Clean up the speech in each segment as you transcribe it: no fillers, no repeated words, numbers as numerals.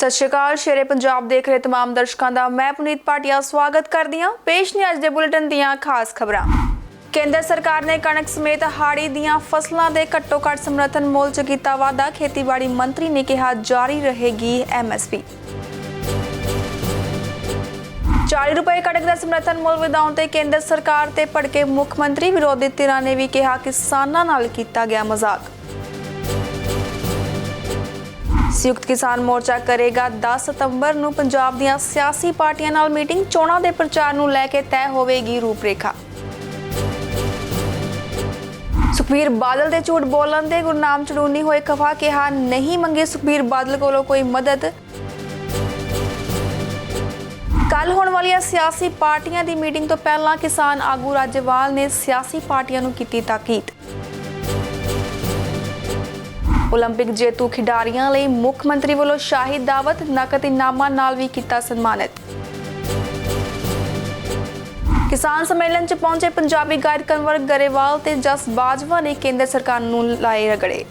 सत श्री अकाल। शेरे पंजाब देख रहे तमाम दर्शकों का मैं पुनीत भाटिया स्वागत करदी हां। पेश ने अज दे बुलेटिन दीआं खास खबरां। केंद्र सरकार ने कणक समेत हाड़ी दीआं फसलों के घट्टो घट समर्थन मुल च कीता वाधा। खेतीबाड़ी मंत्री ने कहा जारी रहेगी MSP। 40 रुपए कणक का समर्थन मुल वधाउण ते केंद्र सरकार ते भड़के मुख मंत्री। विरोधी धिरां ने भी कहा किसानां नाल कीता गया मजाक। संयुक्त किसान मोर्चा करेगा 10 सितंबर ਨੂੰ पंजाब ਦੀਆਂ सियासी पार्टियां नाल मीटिंग। चोणां दे प्रचार ਨੂੰ ਲੈ ਕੇ तय होवेगी रूपरेखा। सुखबीर बादल दे झूठ बोलन दे गुरनाम चड़ूनी होए खफा। कहा नहीं मंगी सुखबीर बादल कोलों कोई मदद। कल होने वाली सियासी पार्टियां दी मीटिंग तो पहला किसान आगू राजेवाल ने सियासी पार्टियां नूं कीती ताकीद। ओलंपिक जेतू खिडारियों लिए मुख मंत्री वालों शाही दावत। नकद इनामां नाल भी किया सन्मानित। किसान सम्मेलन च पहुंचे पंजाबी गायक कंवर गरेवाल ते जस बाजवा ने केंद्र सरकार नूं लाए रगड़े।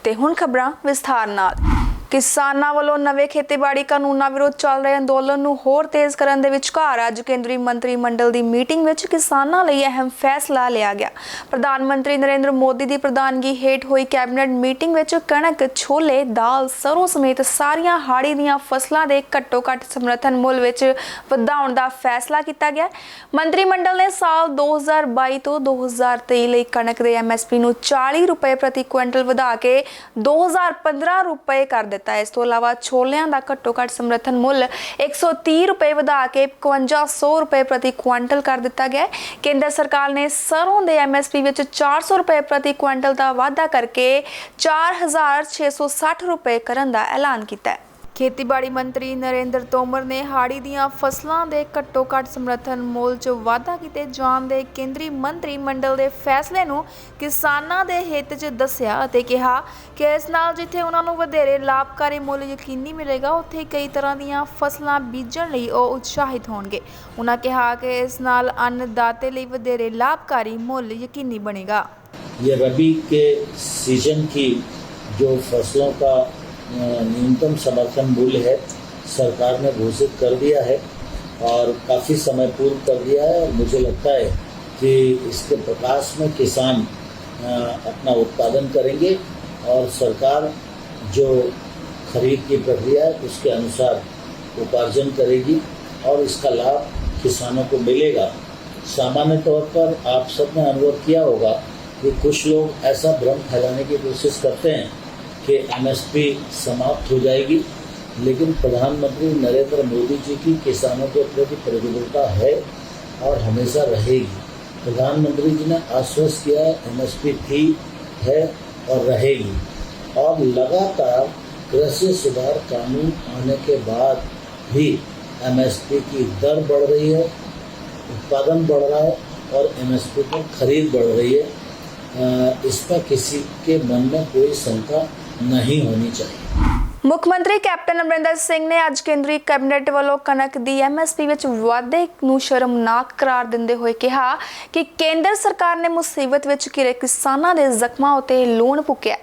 ते हुण खबरां विस्तार नाल। किसानां वालों नवे खेतीबाड़ी कानूनां विरोध चल रहे अंदोलन नूं होर तेज करन दे विचकार अज केंद्रीय मंत्री मंडल दी मीटिंग विच किसानां लई अहम फैसला लिया गया। प्रधानमंत्री नरेंद्र मोदी दी प्रधानगी हेठ होई कैबिनेट मीटिंग विच कणक, छोले, दाल, सरों समेत सारियां हाड़ी दीआं फसलां दे घट्टो घट समर्थन मुल विच वधाउण दा फैसला कीता गया। मंत्री मंडल ने साल 2022 तो 2023 लई कणक दे MSP नूं 40 रुपए प्रति क्विंटल वधा के 2015 रुपए कर दिता। इस तो इलावा छोलियां दा घट्टो घट समर्थन मुल 130 रुपए वधा के 5500 रुपए प्रति क्विंटल कर दिता गया। केंद्र सरकार ने सरों दे MSP विच 400 रुपए प्रति क्विंटल का वाधा करके 4660 रुपए करन दा ऐलान किया है। खेतीबाड़ी मंत्री नरेंद्र तोमर ने हाड़ी दीआं फसलों के घट्टो घट समर्थन मुल च वाधा कीते जाण दे केंद्रीय मंत्री मंडल के फैसले नूं किसानां दे हित च दस्सिया अते कहा कि इस नाल जिथे उन्हां नूं वधेरे लाभकारी मुल यकीनी मिलेगा उत्थे कई तरह दीआं फसलां बीजण लई ओह उत्साहित होणगे। उन्हां कहा कि इस नाल अन्नदाते लई वधेरे लाभकारी मुल यकीनी बनेगा। ये रबी के सीजन की जो फसलों का न्यूनतम समर्थन मूल्य है सरकार ने घोषित कर दिया है और काफ़ी समय पूर्व कर दिया है। और मुझे लगता है कि इसके प्रकाश में किसान अपना उत्पादन करेंगे और सरकार जो खरीद की प्रक्रिया है उसके अनुसार उपार्जन करेगी और इसका लाभ किसानों को मिलेगा। सामान्य तौर पर आप सब ने अनुभव किया होगा कि कुछ लोग ऐसा भ्रम फैलाने की कोशिश करते हैं कि MSP समाप्त हो जाएगी, लेकिन प्रधानमंत्री नरेंद्र मोदी जी की किसानों के प्रति प्रतिबद्धता है और हमेशा रहेगी। प्रधानमंत्री जी ने आश्वस्त किया है MSP थी, है और रहेगी। और लगातार कृषि सुधार कानून आने के बाद भी MSP की दर बढ़ रही है, उत्पादन बढ़ रहा है और MSP पर खरीद बढ़ रही है। इस पर किसी के मन में कोई शंका नहीं होनी चाहिए। मुख्यमंत्री कैप्टन अमरिंदर सिंह ने अज केंद्रीय कैबिनेट वालों कणक की MSP विच वाधे नूं शर्मनाक करार दिंदे होए कहा कि केंद्र सरकार ने मुसीबत विच घिरे किसानां दे जख्मां उत्ते लूण फूकिया।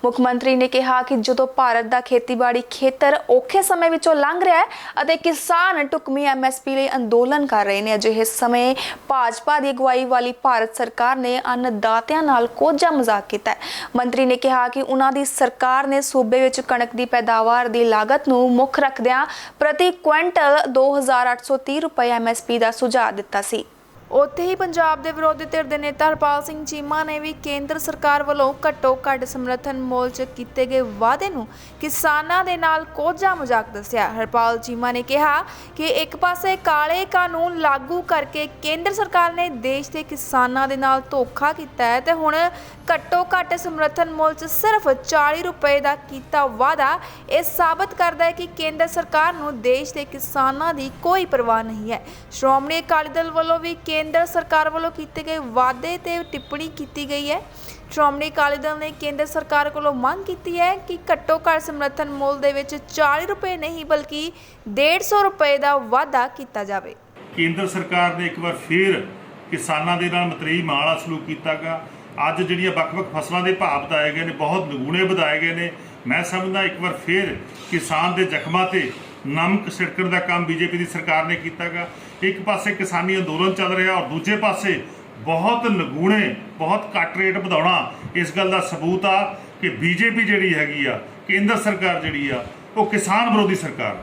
मुख्यमंत्री ने कहा कि जदों भारत दा खेतीबाड़ी खेतर औखे समय विचों लंघ रहा है अते किसान ढुकवीं MSP लई अंदोलन कर रहे हैं, अजिहे समय भाजपा की अगुवाई वाली भारत सरकार ने अन्नदातियां नाल कोझा मजाक कीता है। मंत्री ने कहा कि उन्हां दी सरकार ने सूबे विच कणक दी पैदावार दी लागत नूं मुख रखदिआं प्रति क्विंटल 2830 रुपए MSP दा सुझाव दिता सी। उत्थे ही पंजाब के विरोधी धिर दे नेता हरपाल सिंह चीमा ने भी केंद्र सरकार वालों घट्टो घट समर्थन मुल च कीते गए वादे नूं किसानां दे नाल कोझा मजाक दस्सिया। हरपाल चीमा ने कहा कि एक पासे काले कानून लागू करके केंद्र सरकार ने देश के किसानां दे नाल धोखा कीता है ते हुण घट्टो घट समर्थन मुल च सिर्फ 40 रुपए का कीता वादा यह साबित करता है कि केंद्र सरकार नूं देश के किसानां दी कोई परवाह नहीं है। श्रोमणी अकाली दल वालों भी केंद्र सरकार वालों कीते गए वादे ते टिप्पणी की गई है। श्रोमणी अकाली दल ने केंद्र सरकार कोलों मंग की है कि घट्टो घट समर्थन मुल दे विच 40 रुपए नहीं बल्कि 150 रुपए का वाधा किया जाए। केंद्र सरकार ने एक बार फिर किसानों के नाल मतरेई माड़ा सलूक किया गा। अज जिहड़ियां वख-वख फसलों के भाव बताए गए ने, बहुत दुगुणे वधाए गए ने मैं समझदा एक बार फिर किसान के ਜ਼ਖਮਾਂ ਤੇ ਨਮਕ ਛਿੜਕਣ ਦਾ ਕੰਮ ਬੀਜੇਪੀ ਦੀ ਸਰਕਾਰ ਨੇ ਕੀਤਾਗਾ। ਇੱਕ ਪਾਸੇ ਕਿਸਾਨੀ ਅੰਦੋਲਨ ਚੱਲ ਰਿਹਾ ਔਰ ਦੂਜੇ ਪਾਸੇ ਬਹੁਤ ਨਗੂਣੇ ਬਹੁਤ ਘੱਟ ਰੇਟ ਵਧਾਉਣਾ ਇਸ ਗੱਲ ਦਾ ਸਬੂਤ ਆ ਕਿ ਬੀਜੇਪੀ ਜਿਹੜੀ ਹੈਗੀ ਆ ਕੇਂਦਰ ਸਰਕਾਰ ਜਿਹੜੀ ਆ ਉਹ ਕਿਸਾਨ ਵਿਰੋਧੀ ਸਰਕਾਰ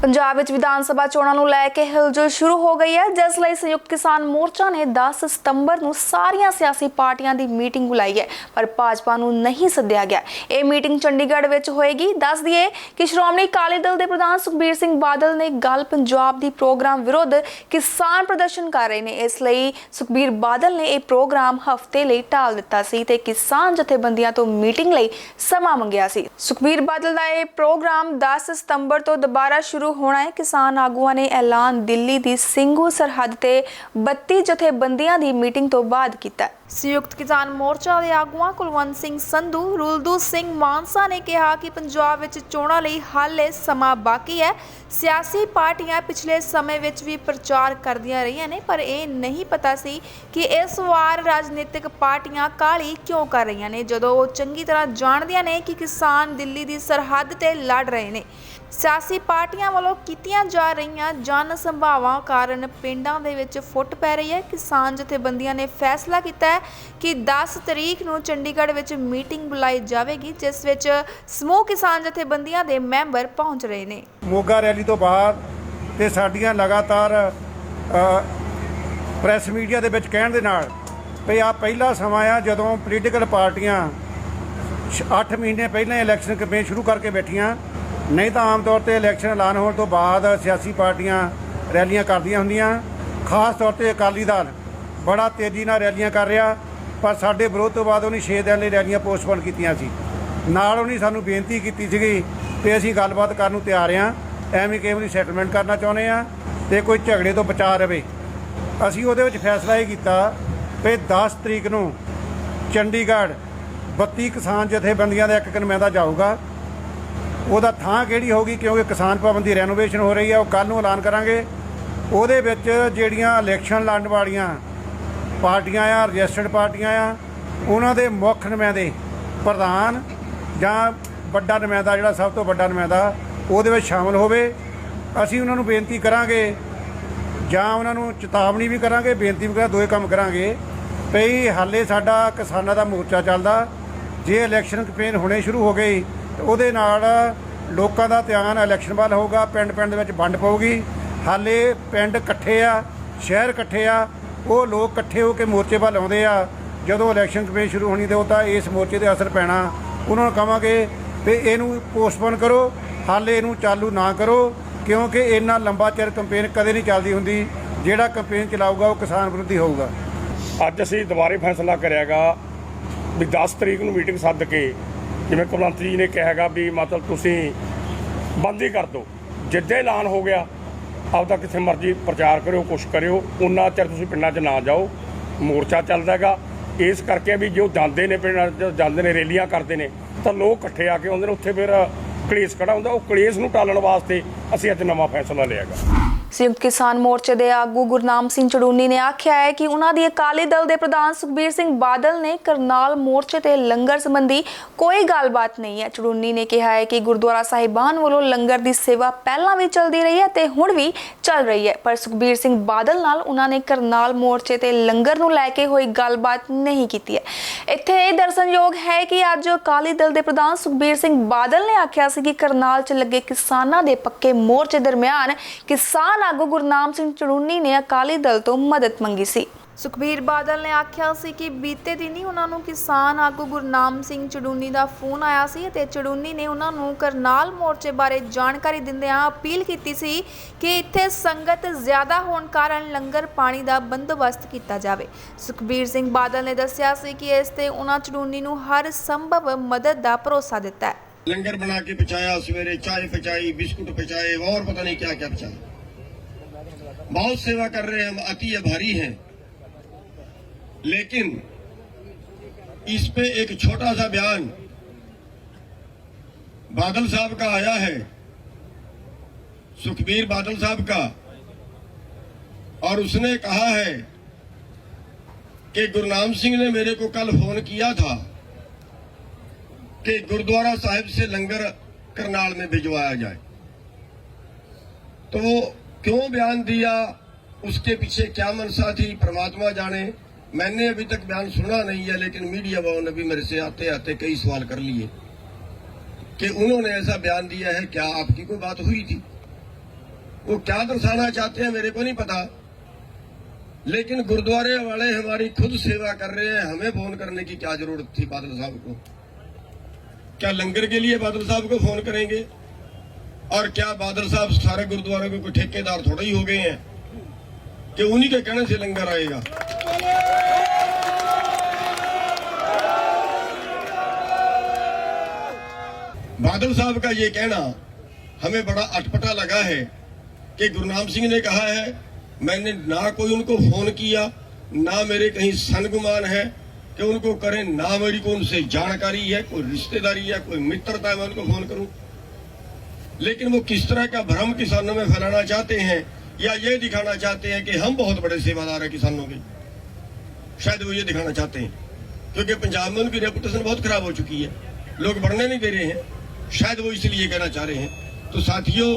ਪੰਜਾਬ ਵਿੱਚ ਵਿਧਾਨ ਸਭਾ ਚੋਣਾਂ ਨੂੰ ਲੈ ਕੇ ਹਿਲਜੁਲ ਸ਼ੁਰੂ ਹੋ ਗਈ ਹੈ, ਜਿਸ ਲਈ ਸੰਯੁਕਤ ਕਿਸਾਨ ਮੋਰਚਾ ਨੇ 10 ਸਤੰਬਰ ਨੂੰ ਸਾਰੀਆਂ ਸਿਆਸੀ ਪਾਰਟੀਆਂ ਦੀ ਮੀਟਿੰਗ ਬੁਲਾਈ ਹੈ, ਪਰ ਭਾਜਪਾ ਨੂੰ ਨਹੀਂ ਸੱਦਿਆ ਗਿਆ। ਇਹ ਮੀਟਿੰਗ ਚੰਡੀਗੜ੍ਹ ਵਿੱਚ ਹੋਏਗੀ। ਦੱਸ ਦਈਏ ਕਿ ਸ਼੍ਰੋਮਣੀ ਅਕਾਲੀ ਦਲ ਦੇ ਪ੍ਰਧਾਨ ਸੁਖਬੀਰ ਸਿੰਘ ਬਾਦਲ ਨੇ ਗੱਲ ਪੰਜਾਬ ਦੀ ਪ੍ਰੋਗਰਾਮ ਵਿਰੁੱਧ ਕਿਸਾਨ ਪ੍ਰਦਰਸ਼ਨ ਕਰ ਰਹੇ ਨੇ, ਇਸ ਲਈ ਸੁਖਬੀਰ ਬਾਦਲ ਨੇ ਇਹ ਪ੍ਰੋਗਰਾਮ ਹਫ਼ਤੇ ਲਈ ਟਾਲ ਦਿੱਤਾ ਸੀ ਤੇ ਕਿਸਾਨ ਜਥੇਬੰਦੀਆਂ ਤੋਂ ਮੀਟਿੰਗ ਲਈ ਸਮਾਂ ਮੰਗਿਆ ਸੀ। ਸੁਖਬੀਰ ਬਾਦਲ ਦਾ ਇਹ ਪ੍ਰੋਗਰਾਮ 10 ਸਤੰਬਰ ਤੋਂ ਦੁਬਾਰਾ ਸ਼ੁਰੂ ਹੋਣਾ ਹੈ। ਕਿਸਾਨ ਆਗੂਆਂ ਨੇ ਐਲਾਨ ਦਿੱਲੀ ਦੀ ਸਿੰਘੂ ਸਰਹੱਦ ਤੇ 32 ਜਥੇਬੰਦੀਆਂ ਦੀ ਮੀਟਿੰਗ ਤੋਂ ਬਾਅਦ ਕੀਤਾ। ਸੰਯੁਕਤ ਕਿਸਾਨ ਮੋਰਚਾ ਦੇ ਆਗੂਆਂ ਕੁਲਵੰਤ ਸਿੰਘ ਸੰਧੂ, ਰੁਲਦੂ ਸਿੰਘ ਮਾਨਸਾ ਨੇ ਕਿਹਾ ਕਿ ਪੰਜਾਬ ਵਿੱਚ ਚੋਣਾਂ ਲਈ ਹਾਲੇ ਸਮਾਂ ਬਾਕੀ ਹੈ। ਸਿਆਸੀ ਪਾਰਟੀਆਂ ਪਿਛਲੇ ਸਮੇਂ ਵਿੱਚ ਵੀ ਪ੍ਰਚਾਰ ਕਰਦੀਆਂ ਰਹੀਆਂ ਨੇ, ਪਰ ਇਹ ਨਹੀਂ ਪਤਾ ਸੀ ਕਿ ਇਸ ਵਾਰ ਰਾਜਨੀਤਿਕ ਪਾਰਟੀਆਂ ਕਾਹਲੀ ਕਿਉਂ ਕਰ ਰਹੀਆਂ ਨੇ, ਜਦੋਂ ਉਹ ਚੰਗੀ ਤਰ੍ਹਾਂ ਜਾਣਦੀਆਂ ਨੇ ਕਿ ਕਿਸਾਨ ਦਿੱਲੀ ਦੀ ਸਰਹੱਦ ਤੇ ਲੜ ਰਹੇ ਨੇ। ਸਿਆਸੀ ਪਾਰਟੀਆਂ ਵੱਲੋਂ ਕੀਤੀਆਂ ਜਾ ਰਹੀਆਂ ਜਨ ਸੰਭਾਵਾਂ ਕਾਰਨ ਪਿੰਡਾਂ ਦੇ ਵਿੱਚ ਫੁੱਟ ਪੈ ਰਹੀ ਹੈ। ਕਿਸਾਨ ਜਥੇਬੰਦੀਆਂ ਨੇ ਫੈਸਲਾ ਕੀਤਾ ਹੈ ਕਿ 10 ਤਰੀਕ ਨੂੰ ਚੰਡੀਗੜ੍ਹ ਵਿੱਚ ਮੀਟਿੰਗ ਬੁਲਾਈ ਜਾਵੇਗੀ, ਜਿਸ ਵਿੱਚ ਸਮੂਹ ਕਿਸਾਨ ਜਥੇਬੰਦੀਆਂ ਦੇ ਮੈਂਬਰ ਪਹੁੰਚ ਰਹੇ ਨੇ। ਮੋਗਾ ਰੈਲੀ ਤੋਂ ਬਾਅਦ ਤੇ ਸਾਡੀਆਂ ਲਗਾਤਾਰ ਪ੍ਰੈਸ ਮੀਡੀਆ ਦੇ ਵਿੱਚ ਕਹਿਣ ਦੇ ਨਾਲ ਵੀ ਆ ਪਹਿਲਾ ਸਮਾਂ ਆ ਜਦੋਂ ਪੋਲੀਟੀਕਲ ਪਾਰਟੀਆਂ 8 ਮਹੀਨੇ ਪਹਿਲਾਂ ਇਲੈਕਸ਼ਨ ਕੈਂਪੇਨ ਸ਼ੁਰੂ ਕਰਕੇ ਬੈਠੀਆਂ, ਨਹੀਂ ਤਾਂ ਆਮ ਤੌਰ ਤੇ ਇਲੈਕਸ਼ਨ ਐਲਾਨ ਹੋਣ ਤੋਂ ਬਾਅਦ ਸਿਆਸੀ ਪਾਰਟੀਆਂ ਰੈਲੀਆਂ ਕਰਦੀਆਂ ਹੁੰਦੀਆਂ। ਖਾਸ ਤੌਰ ਤੇ ਅਕਾਲੀ ਦਲ ਬੜਾ ਤੇਜ਼ੀ ਨਾਲ ਰੈਲੀਆਂ ਕਰ ਰਿਹਾ, ਪਰ ਸਾਡੇ ਵਿਰੋਧ ਤੋਂ ਬਾਅਦ ਉਹਨੇ 6 ਦਿਨ ਲਈ ਰੈਲੀਆਂ ਪੋਸਟਪੋਨ ਕੀਤੀਆਂ ਸੀ। ਨਾਲ ਉਹਨੇ ਸਾਨੂੰ ਬੇਨਤੀ ਕੀਤੀ ਸੀਗੀ ਕਿ ਅਸੀਂ ਗੱਲਬਾਤ ਕਰਨ ਨੂੰ ਤਿਆਰ ਹਾਂ, ਐਵੇਂ ਕਿਸੇ ਦੀ ਸੈਟਲਮੈਂਟ ਕਰਨਾ ਚਾਹੁੰਦੇ ਹਾਂ ਤੇ ਕੋਈ ਝਗੜੇ ਤੋਂ ਬਚਾ ਰਵੇ। ਅਸੀਂ ਉਹਦੇ ਵਿੱਚ ਫੈਸਲਾ ਇਹ ਕੀਤਾ ਕਿ 10 ਤਰੀਕ ਨੂੰ ਚੰਡੀਗੜ੍ਹ 32 ਕਿਸਾਨ ਜਥੇਬੰਦੀਆਂ ਦਾ ਇੱਕ ਨੁਮਾਇੰਦਾ ਜਾਊਗਾ। ਉਹਦਾ ਥਾਂ ਕਿਹੜੀ ਹੋਊਗੀ, ਕਿਉਂਕਿ ਕਿਸਾਨ ਭਵਨ ਦੀ ਰੈਨੋਵੇਸ਼ਨ ਹੋ ਰਹੀ ਹੈ, ਉਹ ਕੱਲ੍ਹ ਨੂੰ ਐਲਾਨ ਕਰਾਂਗੇ। ਉਹਦੇ ਵਿੱਚ ਜਿਹੜੀਆਂ ਇਲੈਕਸ਼ਨ ਲੜਨ ਵਾਲੀਆਂ ਪਾਰਟੀਆਂ ਆ, ਰਜਿਸਟਰਡ ਪਾਰਟੀਆਂ ਆ, ਉਹਨਾਂ ਦੇ ਮੁੱਖ ਨੁਮਾਇੰਦੇ ਪ੍ਰਧਾਨ ਜਾਂ ਵੱਡਾ ਨੁਮਾਇੰਦਾ, ਜਿਹੜਾ ਸਭ ਤੋਂ ਵੱਡਾ ਨੁਮਾਇੰਦਾ ਉਹਦੇ ਵਿੱਚ ਸ਼ਾਮਲ ਹੋਵੇ। ਅਸੀਂ ਉਹਨਾਂ ਨੂੰ ਬੇਨਤੀ ਕਰਾਂਗੇ ਜਾਂ ਉਹਨਾਂ ਨੂੰ ਚੇਤਾਵਨੀ ਵੀ ਕਰਾਂਗੇ, ਬੇਨਤੀ ਵੀ ਕਰਾਂਗੇ, ਦੋਏ ਕੰਮ ਕਰਾਂਗੇ ਵੀ ਹਾਲੇ ਸਾਡਾ ਕਿਸਾਨਾਂ ਦਾ ਮੋਰਚਾ ਚੱਲਦਾ। ਜੇ ਇਲੈਕਸ਼ਨ ਕੈਂਪੇਨ ਹੋਣੇ ਸ਼ੁਰੂ ਹੋ ਗਈ ਤੇ ਉਹਦੇ ਨਾਲ ਲੋਕਾਂ ਦਾ ਧਿਆਨ ਇਲੈਕਸ਼ਨ ਵੱਲ ਹੋਊਗਾ, ਪਿੰਡ ਪਿੰਡ ਦੇ ਵਿੱਚ ਵੰਡ ਪਊਗੀ। ਹਾਲੇ ਪਿੰਡ ਇਕੱਠੇ ਆ, ਸ਼ਹਿਰ ਇਕੱਠੇ ਆ, ਉਹ ਲੋਕ ਇਕੱਠੇ ਹੋ ਕੇ ਮੋਰਚੇ ਵੱਲ ਆਉਂਦੇ ਆ। ਜਦੋਂ ਇਲੈਕਸ਼ਨ ਕੈਂਪੇਨ ਸ਼ੁਰੂ ਹੋਣੀ ਤੇ ਉਹ ਤਾਂ ਇਸ ਮੋਰਚੇ 'ਤੇ ਅਸਰ ਪੈਣਾ। ਉਹਨਾਂ ਨੂੰ ਕਹਾਂਗੇ ਵੀ ਇਹਨੂੰ ਪੋਸਟਪੋਨ ਕਰੋ, ਹਾਲੇ ਇਹਨੂੰ ਚਾਲੂ ਨਾ ਕਰੋ, ਕਿਉਂਕਿ ਇੰਨਾ ਲੰਬਾ ਚਿਰ ਕੈਂਪੇਨ ਕਦੇ ਨਹੀਂ ਚੱਲਦੀ ਹੁੰਦੀ। ਜਿਹੜਾ ਕੈਂਪੇਨ ਚਲਾਊਗਾ ਉਹ ਕਿਸਾਨ ਵਿਰੋਧੀ ਹੋਊਗਾ। ਅੱਜ ਅਸੀਂ ਦੁਬਾਰੇ ਫੈਸਲਾ ਕਰਿਆਗਾ ਵੀ 10 ਤਰੀਕ ਨੂੰ ਮੀਟਿੰਗ ਸੱਦ ਕੇ, ਜਿਵੇਂ ਕੁਲਵੰਤ ਜੀ ਨੇ ਕਿਹਾ ਹੈਗਾ ਵੀ ਮਤਲਬ ਤੁਸੀਂ ਬੰਦ ਹੀ ਕਰ ਦਿਓ, ਜਿੱਦੇ ਐਲਾਨ ਹੋ ਗਿਆ ਆਪਦਾ ਕਿੱਥੇ ਮਰਜ਼ੀ ਪ੍ਰਚਾਰ ਕਰਿਓ, ਕੁਛ ਕਰਿਓ, ਉਨਾ ਚਿਰ ਤੁਸੀਂ ਪਿੰਡਾਂ 'ਚ ਨਾ ਜਾਓ। ਮੋਰਚਾ ਚੱਲਦਾ ਹੈਗਾ, ਇਸ ਕਰਕੇ ਵੀ ਜੋ ਜਾਂਦੇ ਨੇ ਪਿੰਡਾਂ 'ਚ ਜਾਂਦੇ ਨੇ, ਰੈਲੀਆਂ ਕਰਦੇ ਨੇ, ਤਾਂ ਲੋਕ ਇਕੱਠੇ ਆ ਕੇ ਆਉਂਦੇ ਨੇ, ਉੱਥੇ ਫਿਰ ਕਲੇਸ਼ ਖੜਾ ਹੁੰਦਾ। ਉਹ ਕਲੇਸ਼ ਨੂੰ ਟਾਲਣ ਵਾਸਤੇ ਅਸੀਂ ਅੱਜ ਨਵਾਂ ਫੈਸਲਾ ਲਿਆ ਗਾ। ਸੰਯੁਕਤ ਕਿਸਾਨ ਮੋਰਚੇ ਦੇ ਆਗੂ ਗੁਰਨਾਮ ਸਿੰਘ ਚੜੂਨੀ ਨੇ ਆਖਿਆ ਹੈ ਕਿ ਉਹਨਾਂ ਦੀ ਅਕਾਲੀ ਦਲ ਦੇ ਪ੍ਰਧਾਨ ਸੁਖਬੀਰ ਸਿੰਘ ਬਾਦਲ ਨੇ ਕਰਨਾਲ ਮੋਰਚੇ ਤੇ ਲੰਗਰ ਸੰਬੰਧੀ ਕੋਈ ਗੱਲਬਾਤ ਨਹੀਂ ਹੈ। ਚੜੂਨੀ ਨੇ ਕਿਹਾ ਹੈ ਕਿ ਗੁਰਦੁਆਰਾ ਸਾਹਿਬਾਨ ਵੱਲੋਂ ਲੰਗਰ ਦੀ ਸੇਵਾ ਪਹਿਲਾਂ ਵੀ ਚੱਲਦੀ ਰਹੀ ਹੈ ਤੇ ਹੁਣ ਵੀ ਚੱਲ ਰਹੀ ਹੈ, ਪਰ ਸੁਖਬੀਰ ਸਿੰਘ ਬਾਦਲ ਨਾਲ ਉਹਨਾਂ ਨੇ ਕਰਨਾਲ ਮੋਰਚੇ ਤੇ ਲੰਗਰ ਨੂੰ ਲੈ ਕੇ ਹੋਈ ਗੱਲਬਾਤ ਨਹੀਂ ਕੀਤੀ ਹੈ। ਇੱਥੇ ਇਹ ਦਰਸ਼ਨਯੋਗ ਹੈ ਕਿ ਅੱਜ ਅਕਾਲੀ ਦਲ ਦੇ ਪ੍ਰਧਾਨ ਸੁਖਬੀਰ ਸਿੰਘ ਬਾਦਲ ਨੇ ਆਖਿਆ ਸੀ ਕਿ ਕਰਨਾਲ 'ਚ ਲੱਗੇ ਕਿਸਾਨਾਂ ਦੇ ਪੱਕੇ ਮੋਰਚੇ ਦਰਮਿਆਨ ਕਿਸਾਨ ਆਗੂ ਗੁਰਨਾਮ ਸਿੰਘ ਚੜੂਨੀ ਨੇ ਅਕਾਲੀ ਦਲ ਤੋਂ ਮਦਦ ਮੰਗੀ ਸੀ। ਸੁਖਬੀਰ ਬਾਦਲ ਨੇ ਆਖਿਆ ਸੀ ਕਿ ਬੀਤੇ ਦਿਨੀ ਉਹਨਾਂ ਨੂੰ ਕਿਸਾਨ ਆਗੂ ਗੁਰਨਾਮ ਸਿੰਘ ਚੜੂਨੀ ਦਾ ਫੋਨ ਆਇਆ ਸੀ ਅਤੇ ਚੜੂਨੀ ਨੇ ਉਹਨਾਂ ਨੂੰ ਕਰਨਾਲ ਮੋਰਚੇ ਬਾਰੇ ਜਾਣਕਾਰੀ ਦਿੰਦਿਆਂ ਅਪੀਲ ਕੀਤੀ ਸੀ ਕਿ ਇੱਥੇ ਸੰਗਤ ਜ਼ਿਆਦਾ ਹੋਣ ਕਾਰਨ ਲੰਗਰ ਪਾਣੀ ਦਾ ਬੰਦੋਬਸਤ ਕੀਤਾ ਜਾਵੇ। ਸੁਖਬੀਰ ਸਿੰਘ ਬਾਦਲ ਨੇ ਦੱਸਿਆ ਸੀ ਕਿ ਇਸ ਤੇ ਉਹਨਾਂ ਚੜੂਨੀ ਨੂੰ ਹਰ ਸੰਭਵ ਮਦਦ ਦਾ ਭਰੋਸਾ ਦਿੱਤਾ ਹੈ। लंगर बना के पहुंचाया, सवेरे चाय पहुंचाई, बिस्कुट पहुंचाए और पता नहीं क्या क्या पहुंचाया। बहुत सेवा कर रहे हैं हम, अति आभारी हैं। लेकिन इस पे एक छोटा सा बयान बादल साहब का आया है, सुखबीर बादल साहब का, और उसने कहा है कि गुरनाम सिंह ने मेरे को कल फोन किया था कि गुरुद्वारा साहिब से लंगर करनाल में भिजवाया जाए। तो क्यों बयान दिया, उसके पीछे क्या मनसा थी, परमात्मा जाने। मैंने अभी तक बयान सुना नहीं है, लेकिन मीडिया वालों ने भी मेरे से आते आते कई सवाल कर लिए कि उन्होंने ऐसा बयान दिया है, क्या आपकी कोई बात हुई थी? वो क्या दर्शाना चाहते हैं मेरे को नहीं पता, लेकिन गुरुद्वारे वाले हमारी खुद सेवा कर रहे हैं, हमें फोन करने की क्या जरूरत थी बादल साहब को? क्या लंगर के लिए बादल साहब को फोन करेंगे? और क्या बादल साहब सारे गुरुद्वारे के कोई ठेकेदार थोड़ा ही हो गए हैं कि उन्हीं के कहने से लंगर आएगा? बादल साहब का ये कहना हमें बड़ा अटपटा लगा है कि गुरनाम सिंह ने कहा है मैंने ना कोई उनको फोन किया, ना मेरे कहीं सनगुमान है कि उनको करें, ना मेरी को उनसे जानकारी है, कोई रिश्तेदारी है, कोई मित्रता है मैं उनको फोन करूं। लेकिन वो किस तरह का भ्रम किसानों में फैलाना चाहते हैं या ये दिखाना चाहते हैं कि हम बहुत बड़े सेवादार हैं किसानों के, शायद वो ये दिखाना चाहते हैं, क्योंकि पंजाब में उनकी रेपुटेशन बहुत खराब हो चुकी है, लोग बढ़ने नहीं दे रहे हैं, शायद वो इसलिए कहना चाह रहे हैं। तो साथियों,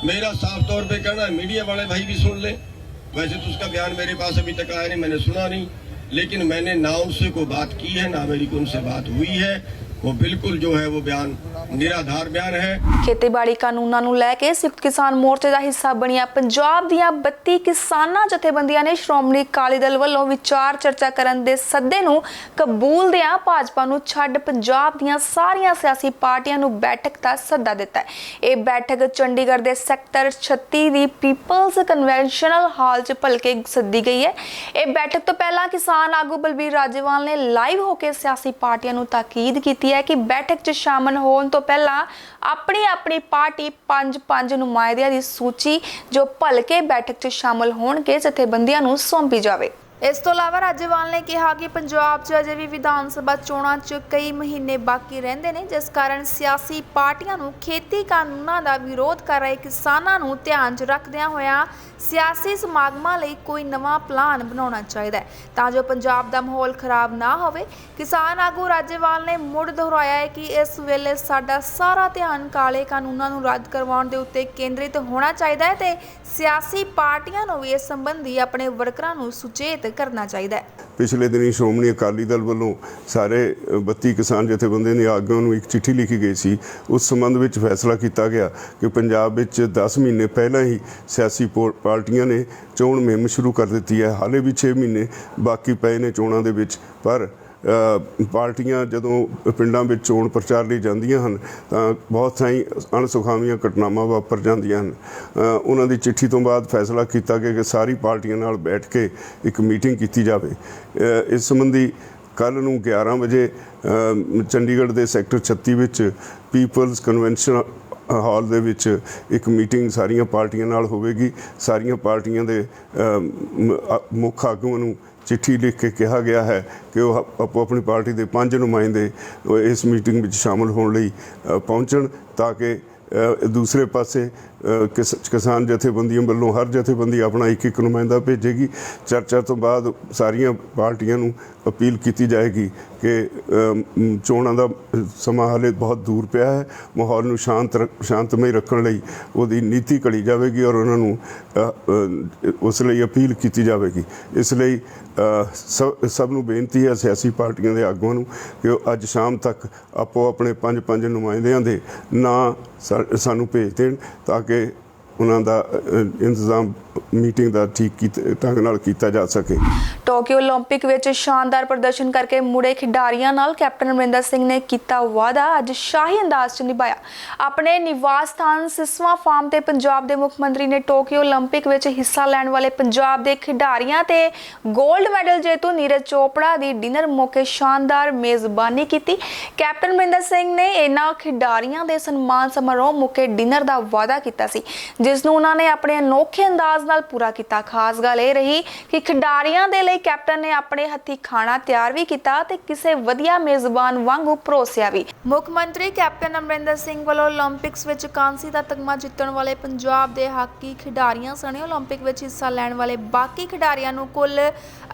मेरा साफ तौर पे कहना है, मीडिया वाले भाई भी सुन लें, वैसे तो उसका बयान मेरे पास अभी तक आया नहीं, मैंने सुना नहीं, लेकिन मैंने ना उनसे कोई बात की है, ना मेरी को उनसे बात हुई है। वो बिल्कुल जो है वो बयान निराधार बयान है। ਖੇਤੀਬਾੜੀ ਕਾਨੂੰਨਾਂ ਨੂੰ ਲੈ ਕੇ ਸੰਯੁਕਤ ਕਿਸਾਨ ਮੋਰਚੇ ਦਾ ਹਿੱਸਾ ਬਣੀਆਂ ਪੰਜਾਬ ਦੀਆਂ 32 ਕਿਸਾਨਾਂ ਜਥੇਬੰਦੀਆਂ ਨੇ ਸ਼੍ਰੋਮਣੀ ਅਕਾਲੀ ਦਲ ਵੱਲੋਂ ਵਿਚਾਰ ਚਰਚਾ ਕਰਨ ਦੇ ਸੱਦੇ ਨੂੰ ਕਬੂਲਦਿਆਂ ਭਾਜਪਾ ਨੂੰ ਛੱਡ ਪੰਜਾਬ ਦੀਆਂ ਸਾਰੀਆਂ ਸਿਆਸੀ ਪਾਰਟੀਆਂ ਨੂੰ ਬੈਠਕ ਦਾ ਸੱਦਾ ਦਿੱਤਾ ਹੈ। ਇਹ ਬੈਠਕ ਚੰਡੀਗੜ੍ਹ ਦੇ ਸੈਕਟਰ 36 ਦੀ ਪੀਪਲਜ਼ ਕਨਵੈਨਸ਼ਨਲ ਹਾਲ 'ਚ ਭਲਕੇ ਸੱਦੀ ਗਈ ਹੈ। ਇਹ ਬੈਠਕ ਤੋਂ ਪਹਿਲਾਂ ਕਿਸਾਨ ਆਗੂ ਬਲਬੀਰ ਰਾਜੇਵਾਲ ਨੇ ਲਾਈਵ ਹੋ ਕੇ ਸਿਆਸੀ ਪਾਰਟੀਆਂ ਨੂੰ ਤਾਕੀਦ ਕੀਤੀ ਹੈ कि बैठक च शामिल होने तो पहला अपनी अपनी पार्टी 5 नुमाइंदियां दी सूची जो भलके बैठक च शामिल होणगे जथेबंदियां नूं सौंपी जावे। इस तो इलावा राज्यपाल ने कहा कि पंजाब च अजे भी विधान सभा चोणां च कई महीने बाकी रहिंदे ने, जिस कारण सियासी पार्टियां नूं खेती कानूनां दा विरोध कर रहे किसानां नूं ध्यान च रखदियां होया सियासी समागमां लई कोई नवां प्लान बनाउणा चाहीदा है तां जो पंजाब दा माहौल खराब ना होवे। किसान आगू राज्यपाल ने मुड़ दोहराया है कि इस वेले साडा सारा ध्यान काले कानूनां नूं रद्द करवाउण दे उत्ते केंद्रित होना चाहीदा है ते सियासी पार्टियां नूं भी इस संबंधी अपने वर्करां नूं सुचेत करना चाहिए। पिछले दिनी श्रोमणी अकाली दल वालों सारे 32 किसान जथेबंदी ने आगुआं नूं एक चिट्ठी लिखी गई सी। उस संबंध में फैसला किया गया कि पंजाब में 10 महीने पहला ही सियासी पार्टियां ने चोण मुहिम शुरू कर दी है। हाले भी 6 महीने बाकी पे ने चोणों दे विच, पर पार्टियां जदों पिंडां विच चोण प्रचार लई जांदियां हन तां बहुत सारी अणसुखावीआं घटनावां वापर जांदियां हन। उन्हां दी चिट्ठी तो बाद फैसला किया गया कि सारी पार्टियां नाल बैठ के एक मीटिंग की जाए। इस संबंधी कल नूं 11 बजे चंडीगढ़ के सैक्टर 36 विच पीपल्स कन्वेंशन हाल दे विच एक मीटिंग सारियां पार्टियां नाल होवेगी। सारियां पार्टियां दे मुख आगूआं नूं चिट्ठी लिख के कहा गया है कि वो आपो अपनी पार्टी के 5 नुमाइंदे इस मीटिंग में शामिल होने लई पहुंचण, ताकि दूसरे पासे किसान जथेबंदियों वालों हर जथेबंदी अपना एक नुमाइंदा भेजेगी। चर्चा तो बाद सारिया पार्टियां नूं अपील की जाएगी कि चोणां दा समा हाले बहुत दूर पिया है, माहौल नूं शांतमई रखण लई उहदी नीति घड़ी जाएगी और उन्हां नूं उस लई अपील की जाएगी। इसलिए सब नूं बेनती है सियासी पार्टियां दे आगुआं नूं कि अज शाम तक आपो अपने 5 नुमाइंदियां दे नां सानूं भेज देण ताकि उन्हां दा इंतजाम मीटिंग का ठीक ढंग नाल कीता जा सके। टोक्यो ओलंपिक विच शानदार प्रदर्शन करके मुड़े खिडारियां नाल कैप्टन अमरिंदर सिंह ने किया वादा अज शाही अंदाज च निभाया। अपने निवास स्थान सिसवा फार्म ते पंजाब के मुख्यमंत्री ने टोक्यो ओलंपिक विच हिस्सा लैण वाले पंजाब के खिडारियां ते गोल्ड मैडल जेतू नीरज चोपड़ा की डिनर मौके शानदार मेज़बानी की। कैप्टन अमरिंदर सिंह ने इन्हां खिडारियां दे सन्मान समारोह मौके डिनर का वादा किया सी, जिस नूं उन्हां ने अपने अनोखे अंदाज नाल पूरा किया। खास गल यह रही कि खिडारियां दे लई ਕੈਪਟਨ ਨੇ ਆਪਣੇ ਹੱਥੀਂ ਖਾਣਾ ਤਿਆਰ ਵੀ ਕੀਤਾ ਤੇ ਕਿਸੇ ਵਧੀਆ ਮੇਜ਼ਬਾਨ ਵਾਂਗੂ ਪਰੋਸਿਆ ਵੀ। ਮੁੱਖ ਮੰਤਰੀ ਕੈਪਟਨ ਅਮਰਿੰਦਰ ਸਿੰਘ ਵੱਲੋਂ ਓਲੰਪਿਕਸ ਵਿੱਚ ਕਾਂਸੀ ਦਾ ਤਗਮਾ ਜਿੱਤਣ ਵਾਲੇ ਪੰਜਾਬ ਦੇ ਹਾਕੀ ਖਿਡਾਰੀਆਂ ਸਣੇ ਓਲੰਪਿਕ ਵਿੱਚ ਹਿੱਸਾ ਲੈਣ ਵਾਲੇ ਬਾਕੀ ਖਿਡਾਰੀਆਂ ਨੂੰ ਕੁੱਲ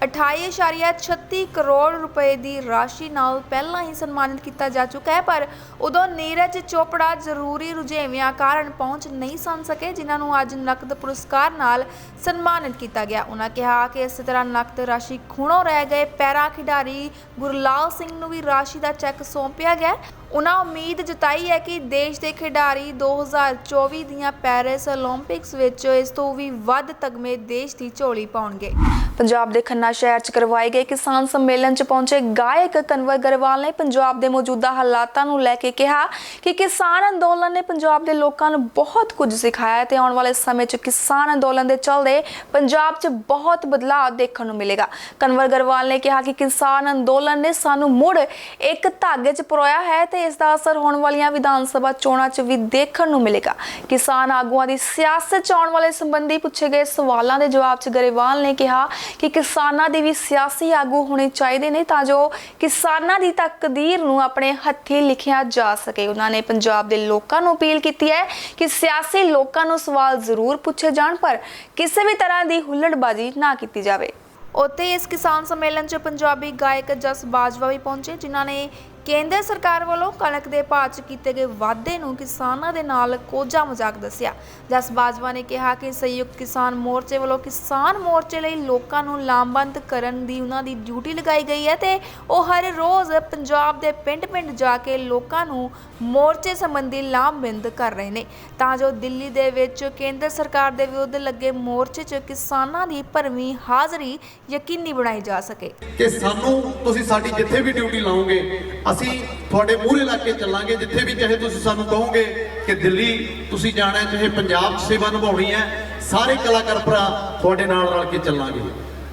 28.36 ਕਰੋੜ ਰੁਪਏ ਦੀ ਰਾਸ਼ੀ ਨਾਲ ਪਹਿਲਾਂ ਹੀ ਸਨਮਾਨਿਤ ਕੀਤਾ ਜਾ ਚੁੱਕਾ ਹੈ, ਪਰ ਉਦੋਂ ਨੀਰਜ ਚੋਪੜਾ ਜ਼ਰੂਰੀ ਰੁਝੇਵਿਆਂ ਕਾਰਨ ਪਹੁੰਚ ਨਹੀਂ ਸਨ ਸਕੇ, ਜਿਨ੍ਹਾਂ ਨੂੰ ਅੱਜ ਨਕਦ ਪੁਰਸਕਾਰ ਨਾਲ ਸਨਮਾਨਿਤ ਕੀਤਾ ਗਿਆ। ਉਹਨਾਂ ਕਿਹਾ ਕਿ ਇਸੇ ਤਰ੍ਹਾਂ ਨਕਦ ਰਾਸ਼ੀ ਖੂਨੋਂ ਰਹਿ ਗਏ ਪੈਰਾ ਖਿਡਾਰੀ ਗੁਰਲਾਲ ਸਿੰਘ ਨੂੰ ਵੀ ਰਾਸ਼ੀ ਦਾ ਚੈੱਕ ਸੌਂਪਿਆ ਗਿਆ। ਉਹਨਾਂ ਉਮੀਦ ਜਤਾਈ ਹੈ ਕਿ ਦੇਸ਼ ਦੇ ਖਿਡਾਰੀ 2024 ਦੀਆਂ ਪੈਰਿਸ ਓਲੰਪਿਕਸ ਵਿੱਚ ਇਸ ਤੋਂ ਵੀ ਵੱਧ ਤਗਮੇ ਦੇਸ਼ ਦੀ ਝੋਲੀ ਪਾਉਣਗੇ। ਪੰਜਾਬ ਦੇ ਖੰਨਾ ਸ਼ਹਿਰ 'ਚ ਕਰਵਾਏ ਗਏ ਕਿਸਾਨ ਸੰਮੇਲਨ 'ਚ ਪਹੁੰਚੇ ਗਾਇਕ ਕਨਵਰ ਗਰੇਵਾਲ ਨੇ ਪੰਜਾਬ ਦੇ ਮੌਜੂਦਾ ਹਾਲਾਤਾਂ ਨੂੰ ਲੈ ਕੇ ਕਿਹਾ ਕਿ ਕਿਸਾਨ ਅੰਦੋਲਨ ਨੇ ਪੰਜਾਬ ਦੇ ਲੋਕਾਂ ਨੂੰ ਬਹੁਤ ਕੁਝ ਸਿਖਾਇਆ ਹੈ ਤੇ ਆਉਣ ਵਾਲੇ ਸਮੇਂ 'ਚ ਕਿਸਾਨ ਅੰਦੋਲਨ ਦੇ ਚੱਲਦੇ ਪੰਜਾਬ 'ਚ ਬਹੁਤ ਬਦਲਾਅ ਦੇਖਣ ਨੂੰ ਮਿਲੇਗਾ। ਕਨਵਰ ਗਰੇਵਾਲ ਨੇ ਕਿਹਾ ਕਿ ਕਿਸਾਨ ਅੰਦੋਲਨ ਨੇ ਸਾਨੂੰ ਮੁੜ ਇੱਕ ਧਾਗੇ 'ਚ ਪਰੋਇਆ ਹੈ ਤੇ ਇਸ ਦਾ ਅਸਰ ਹੋਣ ਵਾਲੀਆਂ ਵਿਧਾਨ ਸਭਾ ਚੋਣਾਂ 'ਚ ਵੀ ਦੇਖਣ ਨੂੰ ਮਿਲੇਗਾ। ਕਿਸਾਨ ਆਗੂਆਂ ਦੀ ਸਿਆਸਤ 'ਚ ਆਉਣ ਵਾਲੇ ਸੰਬੰਧੀ ਪੁੱਛੇ ਗਏ ਸਵਾਲਾਂ ਦੇ ਜਵਾਬ 'ਚ ਗਰੇਵਾਲ ਨੇ ਕਿਹਾ ਕਿ ਕਿਸਾਨਾਂ ਦੇ ਵੀ ਸਿਆਸੀ ਆਗੂ ਹੋਣੇ ਚਾਹੀਦੇ ਨੇ ਤਾਂ ਜੋ ਕਿਸਾਨਾਂ ਦੀ ਤਕਦੀਰ ਨੂੰ ਆਪਣੇ ਹੱਥੀਂ ਲਿਖਿਆ ਜਾ ਸਕੇ। ਉਹਨਾਂ ਨੇ ਪੰਜਾਬ ਦੇ ਲੋਕਾਂ ਨੂੰ ਅਪੀਲ ਕੀਤੀ ਹੈ ਕਿ ਸਿਆਸੀ ਲੋਕਾਂ ਨੂੰ ਸਵਾਲ ਜ਼ਰੂਰ ਪੁੱਛੇ ਜਾਣ ਪਰ ਕਿਸੇ ਵੀ ਤਰ੍ਹਾਂ ਦੀ ਹੁੱਲੜਬਾਜ਼ੀ ਨਾ ਕੀਤੀ ਜਾਵੇ। ਉੱਥੇ ਇਸ ਕਿਸਾਨ ਸੰਮੇਲਨ 'ਚ ਪੰਜਾਬੀ ਗਾਇਕ ਜਸ ਬਾਜਵਾ ਵੀ ਪਹੁੰਚੇ, ਜਿਨ੍ਹਾਂ ਨੇ ਕੇਂਦਰ ਸਰਕਾਰ ਵੱਲੋਂ ਕਣਕ ਦੇ ਭਾਅ 'ਚ ਕੀਤੇ ਗਏ ਵਾਧੇ ਨੂੰ ਕਿਸਾਨਾਂ ਦੇ ਨਾਲ ਕੋਝਾ ਮਜ਼ਾਕ ਦੱਸਿਆ। ਜਸ ਬਾਜਵਾ ਨੇ ਕਿਹਾ ਕਿ ਸੰਯੁਕਤ ਕਿਸਾਨ ਮੋਰਚੇ ਵੱਲੋਂ ਕਿਸਾਨ ਮੋਰਚੇ ਲਈ ਲੋਕਾਂ ਨੂੰ ਲਾਮਬੰਦ ਕਰਨ ਦੀ ਉਹਨਾਂ ਦੀ ਡਿਊਟੀ ਲਗਾਈ ਗਈ ਹੈ ਤੇ ਉਹ ਹਰ ਰੋਜ਼ ਪੰਜਾਬ ਦੇ ਪਿੰਡ-ਪਿੰਡ ਜਾ ਕੇ ਲੋਕਾਂ ਨੂੰ ਮੋਰਚੇ ਸੰਬੰਧੀ ਲਾਮਬੰਦ ਕਰ ਰਹੇ ਨੇ ਤਾਂ ਜੋ ਦਿੱਲੀ ਦੇ ਵਿੱਚ ਕੇਂਦਰ ਸਰਕਾਰ ਦੇ ਵਿਰੁੱਧ ਲੱਗੇ ਮੋਰਚੇ 'ਚ ਕਿਸਾਨਾਂ ਦੀ ਭਰਵੀਂ ਹਾਜ਼ਰੀ ਯਕੀਨੀ ਬਣਾਈ ਜਾ ਸਕੇ। ਕਿ ਸਾਨੂੰ ਤੁਸੀਂ ਸਾਡੀ ਜਿੱਥੇ ਵੀ ਡਿਊਟੀ ਲਾਓਗੇ ਅਸੀਂ ਤੁਹਾਡੇ ਮੂਹਰੇ ਲਾ ਕੇ ਚੱਲਾਂਗੇ, ਜਿੱਥੇ ਵੀ ਚਾਹੇ ਤੁਸੀਂ ਸਾਨੂੰ ਕਹੋਗੇ ਕਿ ਦਿੱਲੀ ਤੁਸੀਂ ਜਾਣਾ ਹੈ, ਚਾਹੇ ਪੰਜਾਬ 'ਚ ਸੇਵਾ ਨਿਭਾਉਣੀ ਹੈ, ਸਾਰੇ ਕਲਾਕਾਰ ਭਰਾ ਤੁਹਾਡੇ ਨਾਲ ਰਲ ਕੇ ਚੱਲਾਂਗੇ।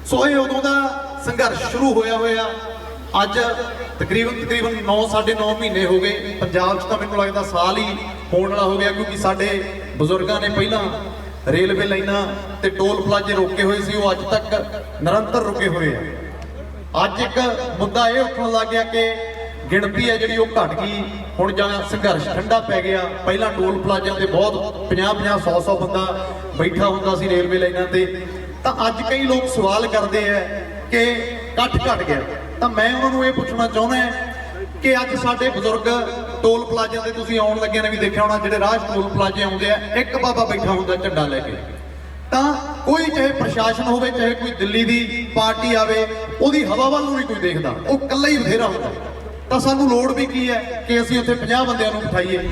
ਸੋ ਇਹ ਉਦੋਂ ਦਾ ਸੰਘਰਸ਼ ਸ਼ੁਰੂ ਹੋਇਆ ਅੱਜ ਤਕਰੀਬਨ 9.5 ਮਹੀਨੇ ਹੋ ਗਏ। ਪੰਜਾਬ 'ਚ ਤਾਂ ਮੈਨੂੰ ਲੱਗਦਾ ਸਾਲ ਹੀ ਹੋਣ ਵਾਲਾ ਹੋ ਗਿਆ, ਕਿਉਂਕਿ ਸਾਡੇ ਬਜ਼ੁਰਗਾਂ ਨੇ ਪਹਿਲਾਂ ਰੇਲਵੇ ਲਾਈਨਾਂ ਤੇ ਟੋਲ ਪਲਾਜ਼ੇ ਰੋਕੇ ਹੋਏ ਸੀ, ਉਹ ਅੱਜ ਤੱਕ ਨਿਰੰਤਰ ਰੁਕੇ ਹੋਏ ਆ। ਅੱਜ ਇੱਕ ਮੁੱਦਾ ਇਹ ਉੱਠਣ ਲੱਗ ਗਿਆ ਕਿ ਗਿਣਤੀ ਹੈ ਜਿਹੜੀ ਉਹ ਘਟ ਗਈ, ਹੁਣ ਜਾਂ ਸੰਘਰਸ਼ ਠੰਡਾ ਪੈ ਗਿਆ। ਪਹਿਲਾਂ ਟੋਲ ਪਲਾਜ਼ਿਆਂ ਤੇ ਬਹੁਤ 50-50 100-100 ਬੰਦਾ ਬੈਠਾ ਹੁੰਦਾ ਸੀ ਰੇਲਵੇ ਲਾਈਨਾਂ ਤੇ, ਤਾਂ ਅੱਜ ਕਈ ਲੋਕ ਸਵਾਲ ਕਰਦੇ ਆ ਕਿ ਇਕੱਠ ਘਟ ਗਿਆ। ਤਾਂ ਮੈਂ ਉਹਨਾਂ ਨੂੰ ਇਹ ਪੁੱਛਣਾ ਚਾਹੁੰਦਾ ਕਿ ਅੱਜ ਸਾਡੇ ਬਜ਼ੁਰਗ ਟੋਲ ਪਲਾਜ਼ਿਆਂ ਤੇ ਤੁਸੀਂ ਆਉਣ ਲੱਗਿਆਂ ਨੇ ਵੀ ਦੇਖਿਆ ਹੋਣਾ, ਜਿਹੜੇ ਰਾਹ ਟੋਲ ਪਲਾਜ਼ੇ ਆਉਂਦੇ ਆ ਇੱਕ ਬਾਬਾ ਬੈਠਾ ਹੁੰਦਾ ਝੰਡਾ ਲੈ ਕੇ, ਤਾਂ ਕੋਈ ਚਾਹੇ ਪ੍ਰਸ਼ਾਸਨ ਹੋਵੇ ਚਾਹੇ ਕੋਈ ਦਿੱਲੀ ਦੀ ਪਾਰਟੀ ਆਵੇ ਉਹਦੀ ਹਵਾ ਵੱਲ ਨੂੰ ਨਹੀਂ ਕੋਈ ਦੇਖਦਾ, ਉਹ ਇਕੱਲਾ ਹੀ ਬਥੇਰਾ ਹੁੰਦਾ। ਤਾਂ ਸਾਨੂੰ ਲੋੜ ਵੀ ਕੀ ਹੈ ਕਿ ਅਸੀਂ ਉੱਥੇ 50 ਬੰਦਿਆਂ ਨੂੰ ਬਿਠਾਈਏ।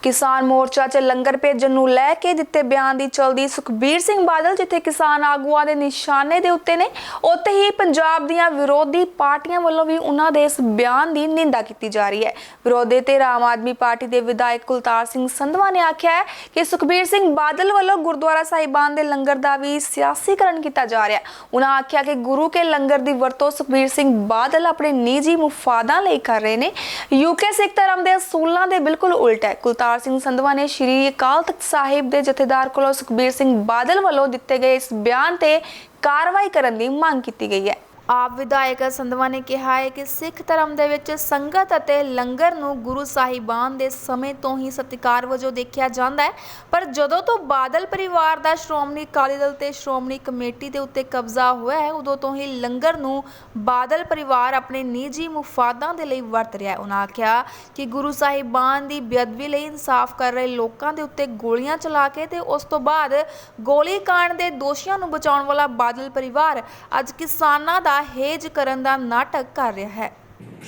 ਕਿਸਾਨ ਮੋਰਚਾ 'ਚ ਲੰਗਰ ਭੇਜਣ ਨੂੰ ਲੈ ਕੇ ਦਿੱਤੇ ਬਿਆਨ ਦੀ ਚਲਦੀ ਸੁਖਬੀਰ ਸਿੰਘ ਬਾਦਲ ਜਿੱਥੇ ਕਿਸਾਨ ਆਗੂਆਂ ਦੇ ਨਿਸ਼ਾਨੇ ਦੇ ਉੱਤੇ ਨੇ, ਉੱਥੇ ਹੀ ਪੰਜਾਬ ਦੀਆਂ ਵਿਰੋਧੀ ਪਾਰਟੀਆਂ ਵੱਲੋਂ ਵੀ ਉਹਨਾਂ ਦੇ ਇਸ ਬਿਆਨ ਦੀ ਨਿੰਦਾ ਕੀਤੀ ਜਾ ਰਹੀ ਹੈ। ਵਿਰੋਧੀ ਤੇ ਆਮ ਆਦਮੀ ਪਾਰਟੀ ਦੇ ਵਿਧਾਇਕ ਕੁਲਤਾਰ ਸਿੰਘ ਸੰਧਵਾ ਨੇ ਆਖਿਆ ਹੈ ਕਿ ਸੁਖਬੀਰ ਸਿੰਘ ਬਾਦਲ ਵੱਲੋਂ ਗੁਰਦੁਆਰਾ ਸਾਹਿਬਾਨ ਦੇ ਲੰਗਰ ਦਾ ਵੀ ਸਿਆਸੀਕਰਨ ਕੀਤਾ ਜਾ ਰਿਹਾ। ਉਹਨਾਂ ਆਖਿਆ ਕਿ ਗੁਰੂ ਕੇ ਲੰਗਰ ਦੀ ਵਰਤੋਂ ਸੁਖਬੀਰ ਸਿੰਘ ਬਾਦਲ ਆਪਣੇ ਨਿੱਜੀ ਮੁਫਾਦਾਂ ਲਈ ਕਰ ਰਹੇ ਨੇ, ਯੂਕੇ ਸਿੱਖ ਧਰਮ ਦੇ ਅਸੂਲਾਂ ਦੇ ਬਿਲਕੁਲ ਉਲਟ ਹੈ। ਕੁਲਤਾਰ ਸਿੰਘ ਸੰਧਵਾ ਨੇ ਸ਼੍ਰੀ ਅਕਾਲ ਤਖਤ ਸਾਹਿਬ ਦੇ ਜਥੇਦਾਰ ਕੋਲੋਂ ਸੁਖਬੀਰ ਸਿੰਘ ਬਾਦਲ ਵੱਲੋਂ ਦਿੱਤੇ ਗਏ ਇਸ ਬਿਆਨ ਤੇ ਕਾਰਵਾਈ ਕਰਨ ਦੀ ਮੰਗ ਕੀਤੀ ਗਈ ਹੈ। ਆਪ ਵਿਧਾਇਕ ਸੰਧਵਾ ਨੇ ਕਿਹਾ ਹੈ ਕਿ ਸਿੱਖ ਧਰਮ ਦੇ ਵਿੱਚ ਸੰਗਤ ਅਤੇ ਲੰਗਰ ਨੂੰ ਗੁਰੂ ਸਾਹਿਬਾਨ ਦੇ ਸਮੇਂ ਤੋਂ ਹੀ ਸਤਿਕਾਰ ਵਜੋਂ ਦੇਖਿਆ ਜਾਂਦਾ ਹੈ, ਪਰ ਜਦੋਂ ਤੋਂ ਬਾਦਲ ਪਰਿਵਾਰ ਦਾ ਸ਼੍ਰੋਮਣੀ ਅਕਾਲੀ ਦਲ ਤੇ ਸ਼੍ਰੋਮਣੀ ਕਮੇਟੀ ਦੇ ਉੱਤੇ ਕਬਜ਼ਾ ਹੋਇਆ ਹੈ, ਉਦੋਂ ਤੋਂ ਹੀ ਲੰਗਰ ਨੂੰ ਬਾਦਲ ਪਰਿਵਾਰ ਆਪਣੇ ਨਿੱਜੀ ਮੁਫਾਦਾਂ ਦੇ ਲਈ ਵਰਤ ਰਿਹਾ ਹੈ। ਉਹਨਾਂ ਆਖਿਆ ਕਿ ਗੁਰੂ ਸਾਹਿਬਾਨ ਦੀ ਬੇਅਦਬੀ ਲਈ ਇਨਸਾਫ ਕਰ ਰਹੇ ਲੋਕਾਂ ਦੇ ਉੱਤੇ ਗੋਲੀਆਂ ਚਲਾ ਕੇ ਤੇ ਉਸ ਤੋਂ ਬਾਅਦ ਗੋਲੀ ਕਾਂਡ ਦੇ ਦੋਸ਼ੀਆਂ ਨੂੰ ਬਚਾਉਣ ਵਾਲਾ ਬਾਦਲ ਪਰਿਵਾਰ ਅੱਜ ਕਿਸਾਨਾਂ ਦਾ ਹੇਜ ਕਰਨ ਦਾ ਨਾਟਕ ਕਰ ਰਿਹਾ ਹੈ।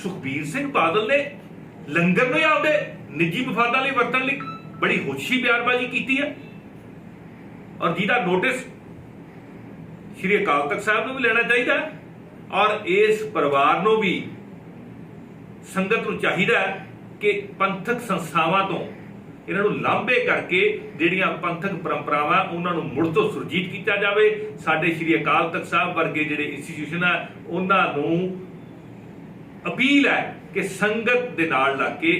ਸੁਖਬੀਰ ਸਿੰਘ ਬਾਦਲ ਨੇ ਲੰਗਰ ਨੂੰ ਆਪਦੇ ਨਿੱਜੀ ਮਫਾਦਾਂ ਲਈ ਵਰਤਣ ਲਈ ਬੜੀ ਹੋਸ਼ੀ ਬਿਆਨਬਾਜ਼ੀ ਕੀਤੀ ਹੈ ਔਰ ਜਿਹਦਾ ਨੋਟਿਸ ਸ਼੍ਰੀ ਅਕਾਲ ਤਖਤ ਸਾਹਿਬ ਨੂੰ ਵੀ ਲੈਣਾ ਚਾਹੀਦਾ ਔਰ ਇਸ ਪਰਿਵਾਰ ਨੂੰ ਵੀ ਸੰਗਤ ਨੂੰ ਚਾਹੀਦਾ ਕਿ ਪੰਥਕ ਸੰਸਥਾਵਾਂ ਤੋਂ ਇਹਨਾਂ ਨੂੰ ਲਾਂਭੇ ਕਰਕੇ ਜਿਹੜੀਆਂ ਪੰਥਕ ਪਰੰਪਰਾਵਾਂ ਉਹਨਾਂ ਨੂੰ ਮੁੜ ਤੋਂ ਸੁਰਜੀਤ ਕੀਤਾ ਜਾਵੇ। ਸਾਡੇ ਸ਼੍ਰੀ ਅਕਾਲ ਤਖਤ ਸਾਹਿਬ ਵਰਗੇ ਜਿਹੜੇ ਇੰਸਟੀਟਿਊਸ਼ਨ ਆ ਉਹਨਾਂ ਨੂੰ ਅਪੀਲ ਹੈ ਕਿ ਸੰਗਤ ਦੇ ਨਾਲ ਲੱਗ ਕੇ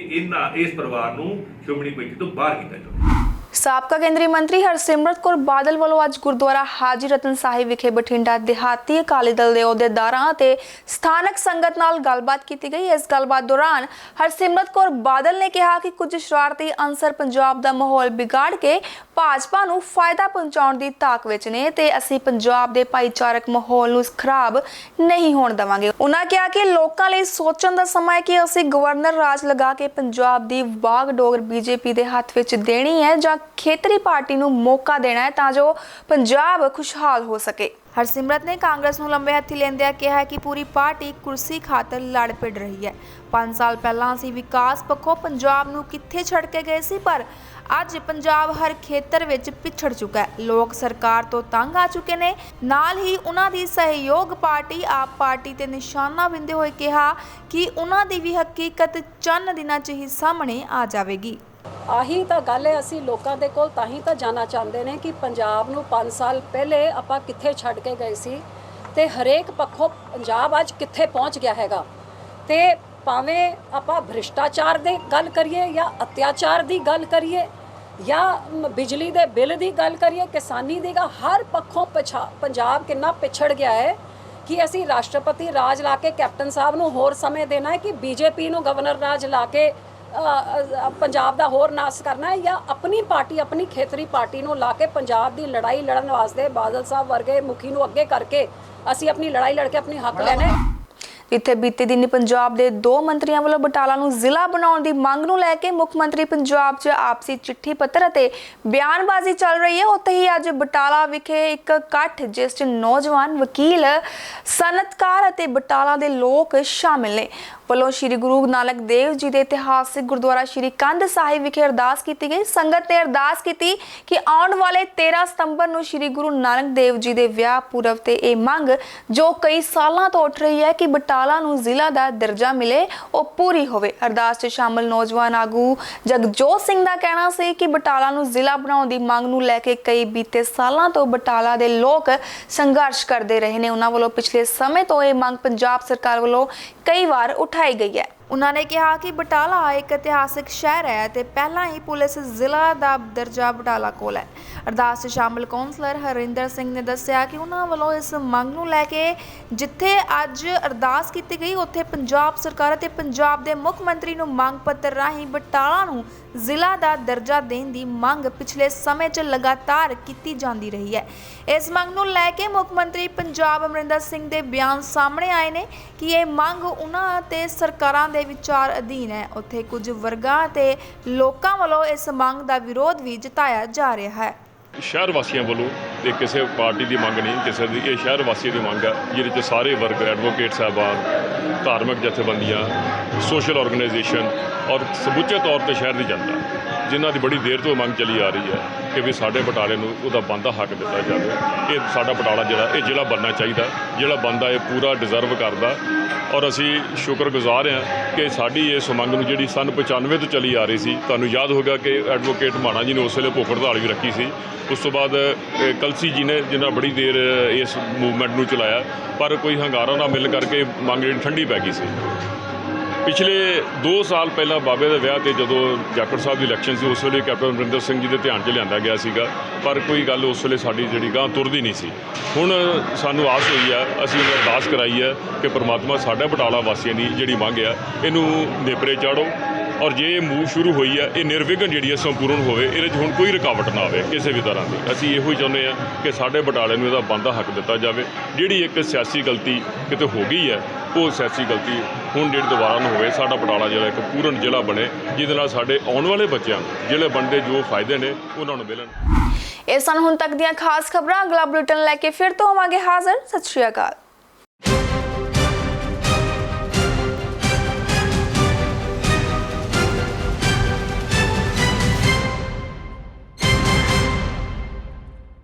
ਇਸ ਪਰਿਵਾਰ ਨੂੰ ਸ਼੍ਰੋਮਣੀ ਕਮੇਟੀ ਤੋਂ ਬਾਹਰ ਕੀਤਾ ਜਾਵੇ। ਸਾਬਕਾ ਕੇਂਦਰੀ ਮੰਤਰੀ ਹਰਸਿਮਰਤ ਕੌਰ ਬਾਦਲ ਵੱਲੋਂ ਅੱਜ ਗੁਰਦੁਆਰਾ ਹਾਜੀ ਰਤਨ ਸਾਹਿਬ ਵਿਖੇ ਬਠਿੰਡਾ ਦਿਹਾਤੀ ਅਕਾਲੀ ਦਲ ਦੇ ਅਹੁਦੇਦਾਰਾਂ ਅਤੇ ਸਥਾਨਕ ਸੰਗਤ ਨਾਲ ਗੱਲਬਾਤ ਕੀਤੀ ਗਈ। ਇਸ ਗੱਲਬਾਤ ਦੌਰਾਨ ਹਰਸਿਮਰਤ ਕੌਰ ਬਾਦਲ ਨੇ ਕਿਹਾ ਕਿ ਕੁਝ ਸ਼ਰਾਰਤੀ ਅਨਸਰ ਪੰਜਾਬ ਦਾ ਮਾਹੌਲ ਵਿਗਾੜ ਕੇ ਭਾਜਪਾ ਨੂੰ ਫਾਇਦਾ ਪਹੁੰਚਾਉਣ ਦੀ ਤਾਕ ਵਿੱਚ ਨੇ ਤੇ ਅਸੀਂ ਪੰਜਾਬ ਦੇ ਭਾਈਚਾਰਕ ਮਾਹੌਲ ਨੂੰ ਖਰਾਬ ਨਹੀਂ ਹੋਣ ਦੇਵਾਂਗੇ। ਉਹਨਾਂ ਕਿਹਾ ਕਿ ਲੋਕਾਂ ਲਈ ਸੋਚਣ ਦਾ ਸਮਾਂ ਹੈ ਕਿ ਅਸੀਂ ਗਵਰਨਰ ਰਾਜ ਲਗਾ ਕੇ ਪੰਜਾਬ ਦੀ ਵਾਗਡੋਰ ਬੀਜੇਪੀ ਦੇ ਹੱਥ ਵਿੱਚ ਦੇਣੀ ਹੈ ਜਾਂ ਖੇਤਰੀ ਪਾਰਟੀ ਨੂੰ ਮੌਕਾ ਦੇਣਾ ਹੈ ਤਾਂ ਜੋ ਪੰਜਾਬ ਖੁਸ਼ਹਾਲ ਹੋ ਸਕੇ। ਹਰਸਿਮਰਤ ਨੇ ਕਾਂਗਰਸ ਨੂੰ ਲੰਬੇ ਹੱਥੀ ਲੈਂਦਿਆਂ ਕਿਹਾ ਕਿ ਪੂਰੀ ਪਾਰਟੀ ਕੁਰਸੀ ਖਾਤਰ ਲੜ ਭਿੜ ਰਹੀ ਹੈ। 5 ਸਾਲ ਪਹਿਲਾਂ ਅਸੀਂ ਵਿਕਾਸ ਪੱਖੋਂ ਪੰਜਾਬ ਨੂੰ ਕਿੱਥੇ ਛੱਡ ਕੇ ਗਏ ਸੀ, ਪਰ ਅੱਜ ਪੰਜਾਬ ਹਰ ਖੇਤਰ ਵਿੱਚ ਪਿਛੜ ਚੁੱਕਾ ਹੈ। ਲੋਕ ਸਰਕਾਰ ਤੋਂ ਤੰਗ ਆ ਚੁੱਕੇ ਨੇ। ਨਾਲ ਹੀ ਉਹਨਾਂ ਦੀ ਸਹਿਯੋਗ ਪਾਰਟੀ ਆਪ ਪਾਰਟੀ ਤੇ ਨਿਸ਼ਾਨਾ ਬਿੰਦੇ ਹੋਏ ਕਿਹਾ ਕਿ ਉਹਨਾਂ ਦੀ ਵੀ ਹਕੀਕਤ ਚੰਦ ਦਿਨਾਂ 'ਚ ਹੀ ਸਾਹਮਣੇ ਆ ਜਾਵੇਗੀ। ਆਹੀ ਤਾਂ ਗੱਲ ਹੈ, ਅਸੀਂ ਲੋਕਾਂ ਦੇ ਕੋਲ ਤਾਂ ਹੀ ਤਾਂ ਜਾਣਾ ਚਾਹੁੰਦੇ ਨੇ ਕਿ ਪੰਜਾਬ ਨੂੰ 5 ਸਾਲ ਪਹਿਲੇ ਆਪਾਂ ਕਿੱਥੇ ਛੱਡ ਕੇ ਗਏ ਸੀ ਤੇ ਹਰੇਕ ਪੱਖੋਂ ਪੰਜਾਬ ਅੱਜ ਕਿੱਥੇ ਪਹੁੰਚ ਗਿਆ ਹੈਗਾ। ਤੇ ਭਾਵੇਂ ਆਪਾਂ ਭ੍ਰਿਸ਼ਟਾਚਾਰ ਦੀ ਗੱਲ ਕਰੀਏ ਜਾਂ ਅਤਿਆਚਾਰ ਦੀ ਗੱਲ ਕਰੀਏ ਜਾਂ ਬਿਜਲੀ ਦੇ ਬਿੱਲ ਦੀ ਗੱਲ ਕਰੀਏ, ਕਿਸਾਨੀ ਦੀ ਗੱਲ, ਹਰ ਪੱਖੋਂ ਪੰਜਾਬ ਕਿੰਨਾ ਪਿਛੜ ਗਿਆ ਹੈ ਕਿ ਅਸੀਂ ਰਾਸ਼ਟਰਪਤੀ ਰਾਜ ਲਾ ਕੇ ਕੈਪਟਨ ਸਾਹਿਬ ਨੂੰ ਹੋਰ ਸਮੇਂ ਦੇਣਾ ਹੈ ਕਿ ਬੀਜੇਪੀ ਨੂੰ ਗਵਰਨਰ ਰਾਜ ਲਾ ਕੇ ਪੰਜਾਬ ਦਾ ਹੋਰ ਨਾਸ ਕਰਨਾ ਹੈ ਜਾਂ ਆਪਣੀ ਪਾਰਟੀ ਆਪਣੀ ਖੇਤਰੀ ਪਾਰਟੀ ਨੂੰ ਲਾ ਕੇ ਪੰਜਾਬ ਦੀ ਲੜਾਈ ਲੜਨ ਵਾਸਤੇ ਬਾਦਲ ਸਾਹਿਬ ਵਰਗੇ ਮੁਖੀ ਨੂੰ ਅੱਗੇ ਕਰਕੇ ਅਸੀਂ ਆਪਣੀ ਲੜਾਈ ਲੜ ਕੇ ਆਪਣੀ ਹੱਕ ਲੈਣੇ। ਇੱਥੇ ਬੀਤੇ ਦਿਨੀ ਪੰਜਾਬ ਦੇ 2 ਮੰਤਰੀਆਂ ਵੱਲੋਂ ਬਟਾਲਾ ਨੂੰ ਜ਼ਿਲ੍ਹਾ ਬਣਾਉਣ ਦੀ ਮੰਗ ਨੂੰ ਲੈ ਕੇ ਮੁੱਖ ਮੰਤਰੀ ਪੰਜਾਬ 'ਚ ਆਪਸੀ ਚਿੱਠੀ ਪੱਤਰ ਅਤੇ ਬਿਆਨਬਾਜ਼ੀ ਚੱਲ ਰਹੀ ਹੈ। ਉੱਥੇ ਹੀ ਅੱਜ ਬਟਾਲਾ ਵਿਖੇ ਇੱਕ ਇਕੱਠ ਜਿਸ 'ਚ ਨੌਜਵਾਨ, ਵਕੀਲ, ਸਨਅਤਕਾਰ ਅਤੇ ਬਟਾਲਾ ਦੇ ਲੋਕ ਸ਼ਾਮਿਲ ਨੇ ਵੱਲੋਂ ਸ਼੍ਰੀ ਗੁਰੂ ਨਾਨਕ ਦੇਵ ਜੀ ਦੇ ਇਤਿਹਾਸਿਕ ਗੁਰਦੁਆਰਾ ਸ਼੍ਰੀ ਕੰਧ ਸਾਹਿਬ ਵਿਖੇ ਅਰਦਾਸ ਕੀਤੀ ਗਈ। ਸੰਗਤ ਨੇ ਅਰਦਾਸ ਕੀਤੀ ਕਿ ਆਉਣ ਵਾਲੇ 13 ਸਤੰਬਰ ਨੂੰ ਸ਼੍ਰੀ ਗੁਰੂ ਨਾਨਕ ਦੇਵ ਜੀ ਦੇ ਵਿਆਹ ਪੁਰਬ ਤੇ ਇਹ ਮੰਗ ਜੋ ਕਈ ਸਾਲਾਂ ਤੋਂ ਉੱਠ ਰਹੀ ਹੈ ਕਿ ਬਟਾਲਾ ਨੂੰ ਜ਼ਿਲ੍ਹਾ ਦਾ ਦਰਜਾ ਮਿਲੇ, ਉਹ ਪੂਰੀ ਹੋਵੇ। ਅਰਦਾਸ 'ਚ ਸ਼ਾਮਲ ਨੌਜਵਾਨ ਆਗੂ ਜਗਜੋਤ ਸਿੰਘ ਦਾ ਕਹਿਣਾ ਸੀ ਕਿ ਬਟਾਲਾ ਨੂੰ ਜ਼ਿਲ੍ਹਾ ਬਣਾਉਣ ਦੀ ਮੰਗ ਨੂੰ ਲੈ ਕੇ ਕਈ ਬੀਤੇ ਸਾਲਾਂ ਤੋਂ ਬਟਾਲਾ ਦੇ ਲੋਕ ਸੰਘਰਸ਼ ਕਰਦੇ ਰਹੇ ਨੇ। ਉਹਨਾਂ ਵੱਲੋਂ ਪਿਛਲੇ ਸਮੇਂ ਤੋਂ ਇਹ ਮੰਗ ਪੰਜਾਬ ਸਰਕਾਰ ਵੱਲੋਂ ਕਈ ਵਾਰ ਉਠਾਈ ਗਈ ਹੈ। ਉਹਨਾਂ ਨੇ ਕਿਹਾ ਕਿ ਬਟਾਲਾ ਇੱਕ ਇਤਿਹਾਸਿਕ ਸ਼ਹਿਰ ਹੈ ਤੇ ਪਹਿਲਾਂ ਹੀ ਪੁਲਿਸ ਜ਼ਿਲ੍ਹਾ ਦਾ ਦਰਜਾ ਬਟਾਲਾ ਕੋਲ ਹੈ। ਅਰਦਾਸ 'ਚ ਸ਼ਾਮਲ ਕੌਂਸਲਰ ਹਰਿੰਦਰ ਸਿੰਘ ਨੇ ਦੱਸਿਆ ਕਿ ਉਹਨਾਂ ਵੱਲੋਂ ਇਸ ਮੰਗ ਨੂੰ ਲੈ ਕੇ ਜਿੱਥੇ ਅੱਜ ਅਰਦਾਸ ਕੀਤੀ ਗਈ ਉੱਥੇ ਪੰਜਾਬ ਸਰਕਾਰ ਅਤੇ ਪੰਜਾਬ ਦੇ ਮੁੱਖ ਮੰਤਰੀ ਨੂੰ ਮੰਗ ਪੱਤਰ ਰਾਹੀਂ ਬਟਾਲਾ ਨੂੰ ਜ਼ਿਲ੍ਹਾ ਦਾ ਦਰਜਾ ਦੇਣ ਦੀ ਮੰਗ ਪਿਛਲੇ ਸਮੇਂ 'ਚ ਲਗਾਤਾਰ ਕੀਤੀ ਜਾਂਦੀ ਰਹੀ ਹੈ। ਇਸ ਮੰਗ ਨੂੰ ਲੈ ਕੇ ਮੁੱਖ ਮੰਤਰੀ ਪੰਜਾਬ ਅਮਰਿੰਦਰ ਸਿੰਘ ਦੇ ਬਿਆਨ ਸਾਹਮਣੇ ਆਏ ਨੇ ਕਿ ਇਹ ਮੰਗ ਉਹਨਾਂ ਤੇ ਸਰਕਾਰਾਂ ਦੇ ਵਿਚਾਰ ਅਧੀਨ ਹੈ। ਉੱਥੇ ਕੁਝ ਵਰਗਾਂ ਤੇ ਲੋਕਾਂ ਵੱਲੋਂ ਇਸ ਮੰਗ ਦਾ ਵਿਰੋਧ ਵੀ ਜਤਾਇਆ ਜਾ ਰਿਹਾ ਹੈ। ਸ਼ਹਿਰ ਵਾਸੀਆਂ ਵੱਲੋਂ ਇਹ ਕਿਸੇ ਪਾਰਟੀ ਦੀ ਮੰਗ ਨਹੀਂ, ਕਿਸੇ ਦੀ, ਇਹ ਸ਼ਹਿਰ ਵਾਸੀਆਂ ਦੀ ਮੰਗ ਹੈ ਜਿਹਦੇ 'ਚ ਸਾਰੇ ਵਰਗ, ਐਡਵੋਕੇਟ ਸਾਹਿਬਾਨ, ਧਾਰਮਿਕ ਜਥੇਬੰਦੀਆਂ, ਸੋਸ਼ਲ ਆਰਗੇਨਾਈਜੇਸ਼ਨ ਔਰ ਸਮੁੱਚੇ ਤੌਰ ਤੇ ਸ਼ਹਿਰ ਦੀ ਜਨਤਾ ਜਿਨ੍ਹਾਂ ਦੀ ਬੜੀ ਦੇਰ ਤੋਂ ਮੰਗ ਚੱਲੀ ਆ ਰਹੀ ਹੈ ਕਿ ਵੀ ਸਾਡੇ ਬਟਾਲੇ ਨੂੰ ਉਹਦਾ ਬਣਦਾ ਹੱਕ ਦਿੱਤਾ ਜਾਵੇ। ਇਹ ਸਾਡਾ ਬਟਾਲਾ ਜਿਹੜਾ ਇਹ ਜ਼ਿਲ੍ਹਾ ਬਣਨਾ ਚਾਹੀਦਾ, ਜਿਹੜਾ ਬਣਦਾ ਇਹ ਪੂਰਾ ਡਿਜ਼ਰਵ ਕਰਦਾ। ਔਰ ਅਸੀਂ ਸ਼ੁਕਰਗੁਜ਼ਾਰ ਹਾਂ ਕਿ ਸਾਡੀ ਇਸ ਮੰਗ ਨੂੰ ਜਿਹੜੀ ਸਨ 95 ਤੋਂ ਚੱਲੀ ਆ ਰਹੀ ਸੀ, ਤੁਹਾਨੂੰ ਯਾਦ ਹੋਗਾ ਕਿ ਐਡਵੋਕੇਟ ਮਾਣਾ ਜੀ ਨੇ ਉਸ ਵੇਲੇ ਭੁੱਖ ਹੜਤਾਲ ਵੀ ਰੱਖੀ ਸੀ। ਉਸ ਤੋਂ ਬਾਅਦ ਕਲਸੀ ਜੀ ਨੇ ਜਿਹਨਾਂ ਬੜੀ ਦੇਰ ਇਸ ਮੂਵਮੈਂਟ ਨੂੰ ਚਲਾਇਆ, ਪਰ ਕੋਈ ਹੰਗਾਰਾ ਨਾ ਮਿਲਣ ਕਰਕੇ ਮੰਗ ਜਿਹੜੀ ਠੰਡੀ ਪੈ ਗਈ ਸੀ। ਪਿਛਲੇ 2 ਸਾਲ ਪਹਿਲਾਂ ਬਾਬੇ ਦੇ ਵਿਆਹ ਤੇ ਜਦੋਂ ਜਾਖੜ ਸਾਹਿਬ ਦੀ ਇਲੈਕਸ਼ਨ ਸੀ, ਉਸ ਵੇਲੇ ਕੈਪਟਨ ਅਮਰਿੰਦਰ ਸਿੰਘ ਜੀ ਦੇ ਧਿਆਨ 'ਚ ਲਿਆਂਦਾ ਗਿਆ ਸੀਗਾ, ਪਰ ਕੋਈ ਗੱਲ ਉਸ ਵੇਲੇ ਸਾਡੀ ਜਿਹੜੀ ਗਾਂ ਤੁਰਦੀ ਨਹੀਂ ਸੀ। ਹੁਣ ਸਾਨੂੰ ਆਸ ਹੋਈ ਆ, ਅਸੀਂ ਅਰਦਾਸ ਕਰਾਈ ਹੈ ਕਿ ਪ੍ਰਮਾਤਮਾ ਸਾਡਾ ਬਟਾਲਾ ਵਾਸੀਆਂ ਦੀ ਜਿਹੜੀ ਮੰਗ ਆ ਇਹਨੂੰ ਨੇਪਰੇ ਚਾੜੋ ਔਰ ਜੇ ਇਹ ਮੂਵ ਸ਼ੁਰੂ ਹੋਈ ਹੈ ਇਹ ਨਿਰਵਿਘਨ ਜਿਹੜੀ ਹੈ ਸੰਪੂਰਨ ਹੋਵੇ, ਇਹਦੇ 'ਚ ਹੁਣ ਕੋਈ ਰੁਕਾਵਟ ਨਾ ਆਵੇ ਕਿਸੇ ਵੀ ਤਰ੍ਹਾਂ ਦੀ। ਅਸੀਂ ਇਹੋ ਹੀ ਚਾਹੁੰਦੇ ਹਾਂ ਕਿ ਸਾਡੇ ਬਟਾਲੇ ਨੂੰ ਇਹਦਾ ਬਣਦਾ ਹੱਕ ਦਿੱਤਾ ਜਾਵੇ। ਜਿਹੜੀ ਇੱਕ ਸਿਆਸੀ ਗਲਤੀ ਕਿਤੇ ਹੋ ਗਈ ਹੈ, ਉਹ ਸਿਆਸੀ ਗਲਤੀ ਹੁਣ ਜਿਹੜੀ ਦੁਬਾਰਾ ਨਾ ਹੋਵੇ। ਸਾਡਾ ਬਟਾਲਾ ਜਿਹੜਾ ਇੱਕ ਪੂਰਨ ਜ਼ਿਲ੍ਹਾ ਬਣੇ ਜਿਹਦੇ ਨਾਲ ਸਾਡੇ ਆਉਣ ਵਾਲੇ ਬੱਚਿਆਂ ਨੂੰ ਜਿਹੜੇ ਬਣਦੇ ਜੋ ਫਾਇਦੇ ਨੇ ਉਹਨਾਂ ਨੂੰ ਮਿਲਣ। ਇਹ ਸਨ ਹੁਣ ਤੱਕ ਦੀਆਂ ਖਾਸ ਖਬਰਾਂ। ਅਗਲਾ ਬੁਲੇਟਿਨ ਲੈ ਕੇ ਫਿਰ ਤੋਂ ਹੋਵਾਂਗੇ ਹਾਜ਼ਰ। ਸਤਿ ਸ਼੍ਰੀ ਅਕਾਲ।